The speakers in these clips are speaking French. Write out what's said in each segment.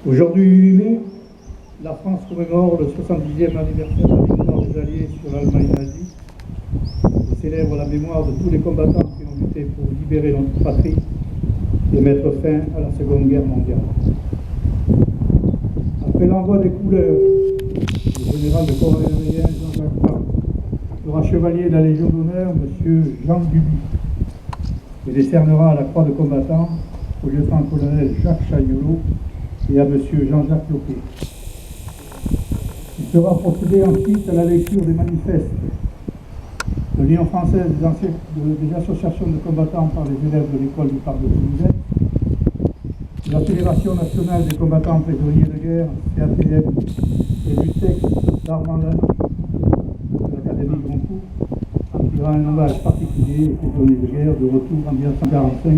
Aujourd'hui 8 mai, la France commémore le 70e anniversaire de la victoire des Alliés sur l'Allemagne nazie et célèbre la mémoire de tous les combattants qui ont lutté pour libérer notre patrie et mettre fin à la Seconde Guerre mondiale. Après l'envoi des couleurs, le général de corps aérien Jean-Jacques Barre sera chevalier de la Légion d'honneur M. Jean Duby et décernera la croix de combattant au lieutenant-colonel Jacques Chagnolot et à M. Jean-Jacques Loquet. Il sera procédé ensuite à la lecture des manifestes de l'Union française des associations de combattants par les élèves de l'école du parc de Toulouse, de la Fédération nationale des combattants prisonniers de guerre, CATM, et du texte d'Armand Lana de l'Académie Goncourt, qui rend un hommage particulier aux prisonniers de guerre de retour en 1945,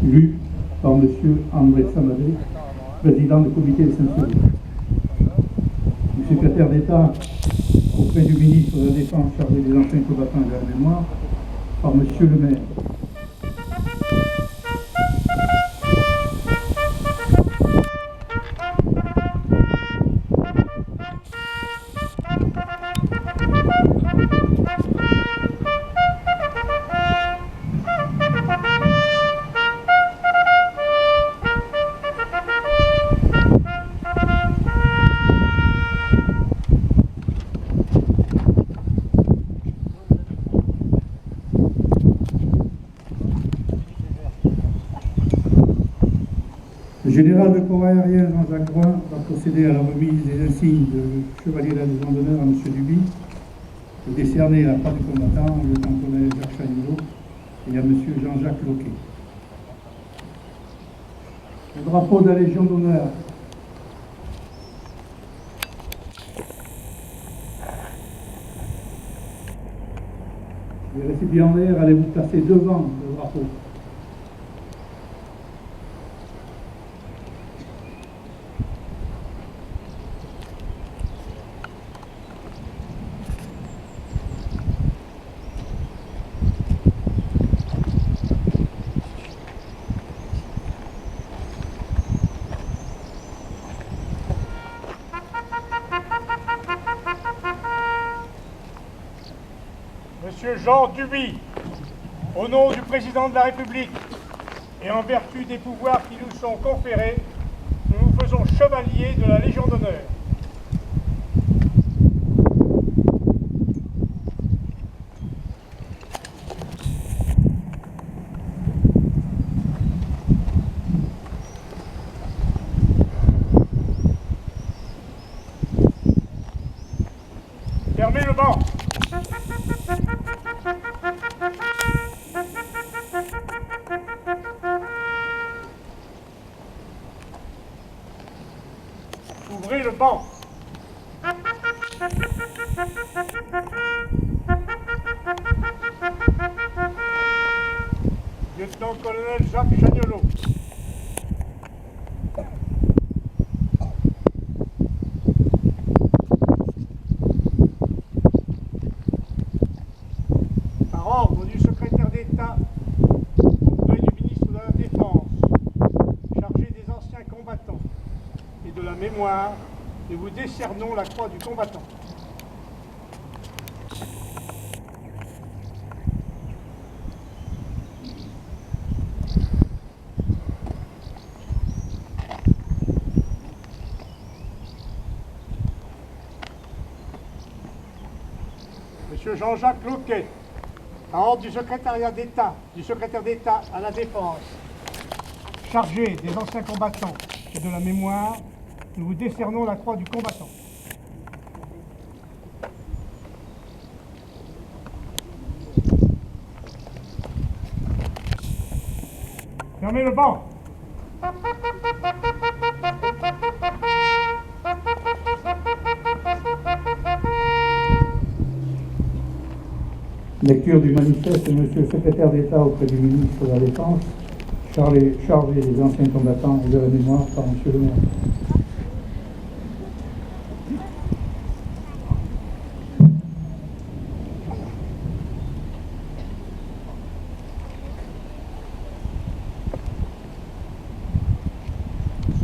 lu par M. André Samadé, président du comité de Saint-Cyr. Le secrétaire d'État auprès du ministre de la Défense chargé des anciens combattants et de leur mémoire, par M. le maire. Le général de corps aérien Jean-Jacques Brun va procéder à la remise des insignes de chevalier de la Légion d'honneur à M. Duby, de décerner la croix du combattant au lieutenant-colonel Jacques Chagnolot et à M. Jean-Jacques Loquet. Le drapeau de la Légion d'honneur. Les récipiendaires, allez vous placer devant le drapeau. Monsieur Jean Duby, au nom du Président de la République et en vertu des pouvoirs qui nous sont conférés, nous vous faisons chevalier de la Légion d'honneur. Fermez le banc. Ouvrez le banc. Lieutenant-colonel Jacques Chagnolot. Par ordre du secrétaire d'État auprès du ministre de la Défense, chargé des anciens combattants et de la mémoire, nous vous décernons la croix du combattant. M. Jean-Jacques Loquet, à ordre du secrétaire d'État à la Défense, chargé des anciens combattants et de la mémoire, nous vous décernons la croix du combattant. Fermez le banc. Lecture du manifeste de Monsieur le secrétaire d'État auprès du ministre de la Défense, chargé des anciens combattants et de la mémoire par Monsieur le maire.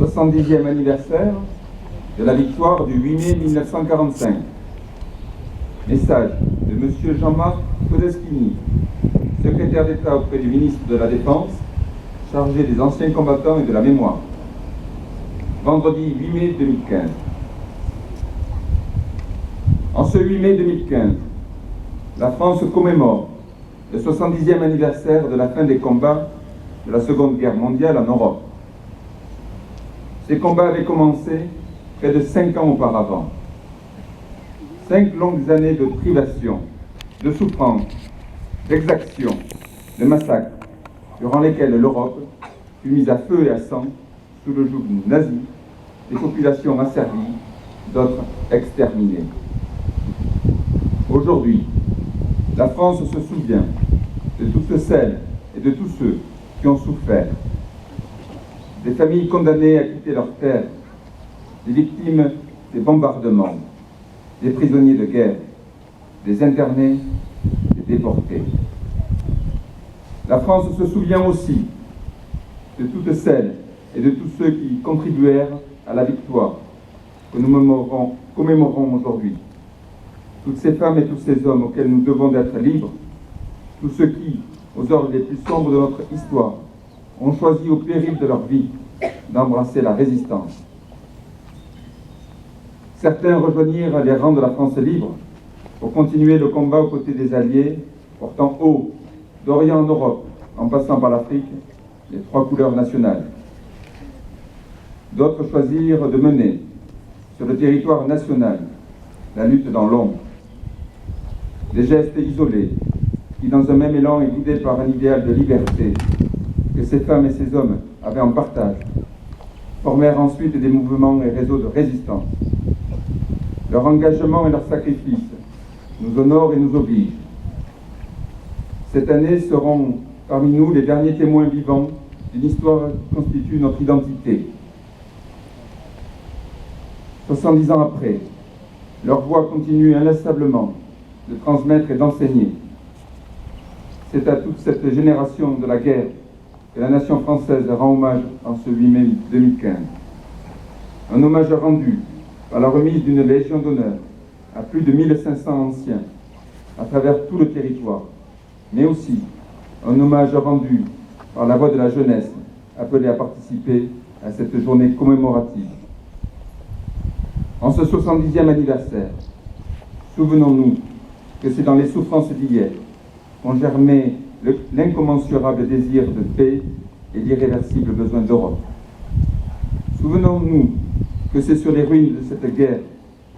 « 70e anniversaire de la victoire du 8 mai 1945. Message de M. Jean-Marc Todeschini, secrétaire d'État auprès du ministre de la Défense, chargé des anciens combattants et de la mémoire. Vendredi 8 mai 2015. En ce 8 mai 2015, la France commémore le 70e anniversaire de la fin des combats de la Seconde Guerre mondiale en Europe. Ces combats avaient commencé près de 5 ans auparavant. 5 longues années de privation, de souffrance, d'exaction, de massacres, durant lesquels l'Europe fut mise à feu et à sang sous le joug nazi, des populations asservies, d'autres exterminées. Aujourd'hui, la France se souvient de toutes celles et de tous ceux qui ont souffert, des familles condamnées à quitter leur terre, des victimes des bombardements, des prisonniers de guerre, des internés, des déportés. La France se souvient aussi de toutes celles et de tous ceux qui contribuèrent à la victoire que nous commémorons aujourd'hui. Toutes ces femmes et tous ces hommes auxquels nous devons d'être libres, tous ceux qui, aux heures les plus sombres de notre histoire, ont choisi au péril de leur vie d'embrasser la résistance. Certains rejoignirent les rangs de la France libre pour continuer le combat aux côtés des Alliés, portant haut, d'Orient en Europe, en passant par l'Afrique, les 3 couleurs nationales. D'autres choisirent de mener, sur le territoire national, la lutte dans l'ombre. Des gestes isolés, qui dans un même élan et guidés par un idéal de liberté, que ces femmes et ces hommes avaient en partage, formèrent ensuite des mouvements et réseaux de résistance. Leur engagement et leur sacrifice nous honorent et nous obligent. Cette année seront parmi nous les derniers témoins vivants d'une histoire qui constitue notre identité. 70 ans après, leur voix continue inlassablement de transmettre et d'enseigner. C'est à toute cette génération de la guerre que la nation française rend hommage en ce 8 mai 2015. Un hommage rendu par la remise d'une Légion d'honneur à plus de 1500 anciens à travers tout le territoire, mais aussi un hommage rendu par la voix de la jeunesse appelée à participer à cette journée commémorative. En ce 70e anniversaire, souvenons-nous que c'est dans les souffrances d'hier qu'ont germé l'incommensurable désir de paix et l'irréversible besoin d'Europe. Souvenons-nous que c'est sur les ruines de cette guerre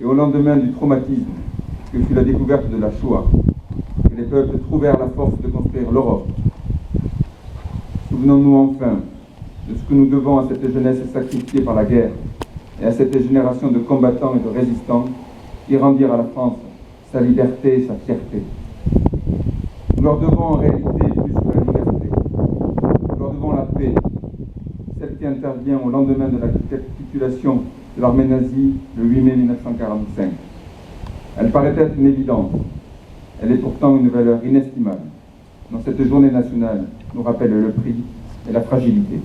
et au lendemain du traumatisme que fut la découverte de la Shoah que les peuples trouvèrent la force de construire l'Europe. Souvenons-nous enfin de ce que nous devons à cette jeunesse sacrifiée par la guerre et à cette génération de combattants et de résistants qui rendirent à la France sa liberté et sa fierté. Nous leur devons en réalité plus que la liberté. Nous leur devons la paix, celle qui intervient au lendemain de la capitulation de l'armée nazie le 8 mai 1945. Elle paraît être une évidence. Elle est pourtant une valeur inestimable. Dans cette journée nationale, nous rappelle le prix et la fragilité.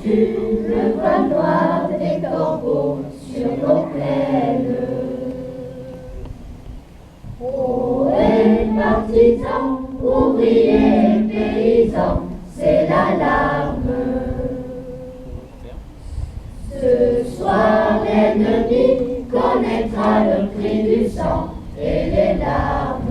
le voile noir des corbeaux sur nos plaines. Ohé, partisans, ouvriers, paysans, c'est l'alarme. Ce soir, l'ennemi connaîtra le prix du sang et les larmes.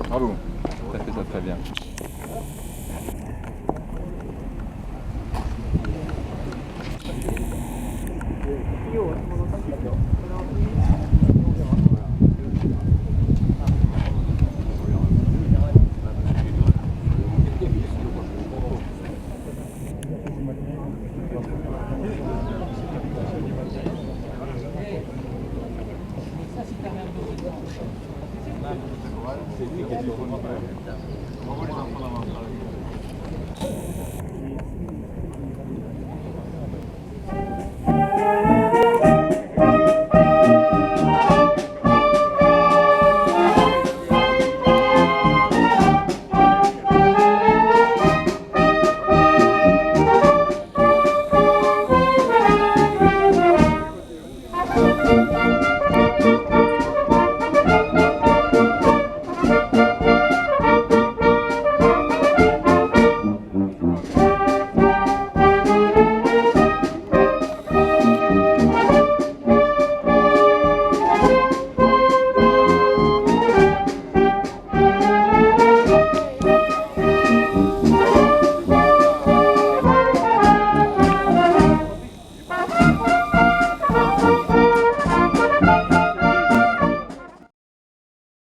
Bravo, tu as fait ça très bien. C'est lui qui est sur